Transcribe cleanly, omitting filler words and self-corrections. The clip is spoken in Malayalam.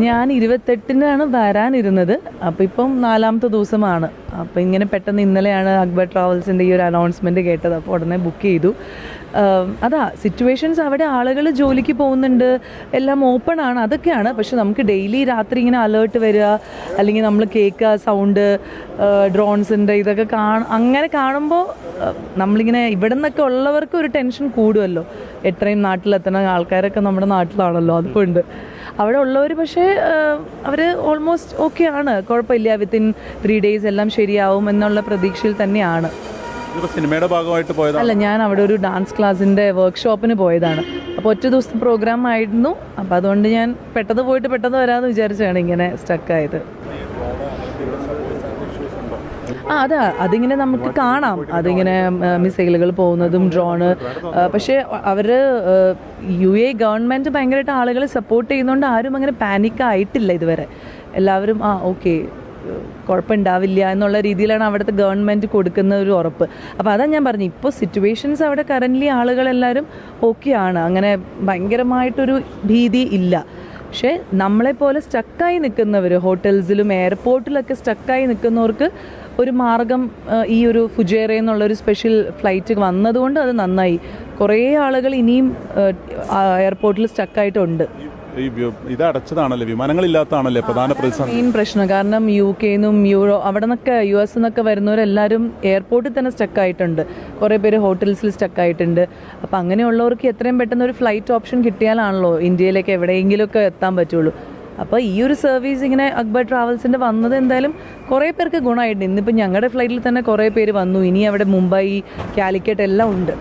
ഞാൻ 28-നാണ് വരാനിരുന്നത്. അപ്പോൾ ഇപ്പം 4-ാമത്തെ ദിവസമാണ്. അപ്പോൾ ഇങ്ങനെ പെട്ടെന്ന് ഇന്നലെയാണ് അക്ബർ ട്രാവൽസിൻ്റെ ഈ ഒരു അനൗൺസ്മെൻറ്റ് കേട്ടത്. അപ്പോൾ ഉടനെ ബുക്ക് ചെയ്തു. അതാ സിറ്റുവേഷൻസ്, അവിടെ ആളുകൾ ജോലിക്ക് പോകുന്നുണ്ട്, എല്ലാം ഓപ്പൺ ആണ്, അതൊക്കെയാണ്. പക്ഷെ നമുക്ക് ഡെയിലി രാത്രി ഇങ്ങനെ അലേർട്ട് വരിക, അല്ലെങ്കിൽ നമ്മൾ കേൾക്കുക സൗണ്ട്, ഡ്രോൺസിൻ്റെ ഇതൊക്കെ അങ്ങനെ കാണുമ്പോൾ നമ്മളിങ്ങനെ ഇവിടെ നിന്നൊക്കെ ഉള്ളവർക്ക് ഒരു ടെൻഷൻ കൂടുമല്ലോ. എത്രയും നാട്ടിലെത്തണ ആൾക്കാരൊക്കെ നമ്മുടെ നാട്ടിലാണല്ലോ, അതുകൊണ്ട് അവിടെ ഉള്ളവർ പക്ഷേ അവർ ഓൾമോസ്റ്റ് ഓക്കെ ആണ്, കുഴപ്പമില്ല, വിത്തിൻ 3 days എല്ലാം ശരിയാവും എന്നുള്ള പ്രതീക്ഷയിൽ തന്നെയാണ്. സിനിമയുടെ ഭാഗമായിട്ട് പോയതാണ്? അല്ല, ഞാൻ അവിടെ ഒരു ഡാൻസ് ക്ലാസ്സിൻ്റെ വർക്ക്ഷോപ്പിന് പോയതാണ്. അപ്പോൾ ഒറ്റ ദിവസത്തെ പ്രോഗ്രാം ആയിരുന്നു. അപ്പോൾ അതുകൊണ്ട് ഞാൻ പെട്ടെന്ന് പോയിട്ട് പെട്ടെന്ന് വരാമെന്ന് വിചാരിച്ചാണ് ഇങ്ങനെ സ്റ്റക്കായത്. അതിങ്ങനെ നമുക്ക് കാണാം, അതിങ്ങനെ മിസൈലുകൾ പോകുന്നതും ഡ്രോണ്. പക്ഷേ അവർ UAE ഗവൺമെൻറ് ഭയങ്കരമായിട്ട് ആളുകളെ സപ്പോർട്ട് ചെയ്യുന്നതുകൊണ്ട് ആരും അങ്ങനെ പാനിക്കായിട്ടില്ല ഇതുവരെ. എല്ലാവരും ഓക്കെ, കുഴപ്പമുണ്ടാവില്ല എന്നുള്ള രീതിയിലാണ് അവിടുത്തെ ഗവൺമെൻറ് കൊടുക്കുന്ന ഒരു ഉറപ്പ്. അപ്പോൾ അതാണ് ഞാൻ പറഞ്ഞു, ഇപ്പോൾ സിറ്റുവേഷൻസ് അവിടെ കറൻ്റ്ലി ആളുകളെല്ലാവരും ഓക്കെയാണ്, അങ്ങനെ ഭയങ്കരമായിട്ടൊരു ഭീതി ഇല്ല. പക്ഷേ നമ്മളെപ്പോലെ സ്റ്റക്കായി നിൽക്കുന്നവർ, ഹോട്ടൽസിലും എയർപോർട്ടിലൊക്കെ സ്റ്റക്കായി നിൽക്കുന്നവർക്ക് ഒരു മാർഗം ഈ ഒരു ഫുജേറ എന്നുള്ളൊരു സ്പെഷ്യൽ ഫ്ലൈറ്റ് വന്നതുകൊണ്ട് അത് നന്നായി. കുറേ ആളുകൾ ഇനിയും എയർപോർട്ടിൽ സ്റ്റക്കായിട്ടുണ്ട്. ഇത് അടച്ചതാണല്ലേ, വിമാനങ്ങളില്ലാത്തതാണല്ലേ പ്രധാന മെയിൻ പ്രശ്നം. കാരണം UK നിന്നും അവിടെ നിന്നൊക്കെ US നിന്നൊക്കെ വരുന്നവരെല്ലാവരും എയർപോർട്ടിൽ തന്നെ സ്റ്റക്കായിട്ടുണ്ട്. കുറേ പേര് ഹോട്ടൽസിൽ സ്റ്റക്കായിട്ടുണ്ട്. അപ്പം അങ്ങനെയുള്ളവർക്ക് എത്രയും പെട്ടെന്ന് ഒരു ഫ്ലൈറ്റ് ഓപ്ഷൻ കിട്ടിയാലാണല്ലോ ഇന്ത്യയിലേക്ക് എവിടെയെങ്കിലുമൊക്കെ എത്താൻ പറ്റുള്ളൂ. അപ്പോൾ ഈ ഒരു സർവീസ് ഇങ്ങനെ അക്ബർ ട്രാവൽസിൻ്റെ വന്നത് എന്തായാലും കുറേ പേർക്ക് ഗുണമായിട്ടുണ്ട്. ഇന്നിപ്പോൾ ഞങ്ങളുടെ ഫ്ലൈറ്റിൽ തന്നെ കുറേ പേര് വന്നു. ഇനി അവിടെ മുംബൈ, കാലിക്കറ്റ് എല്ലാം ഉണ്ട്.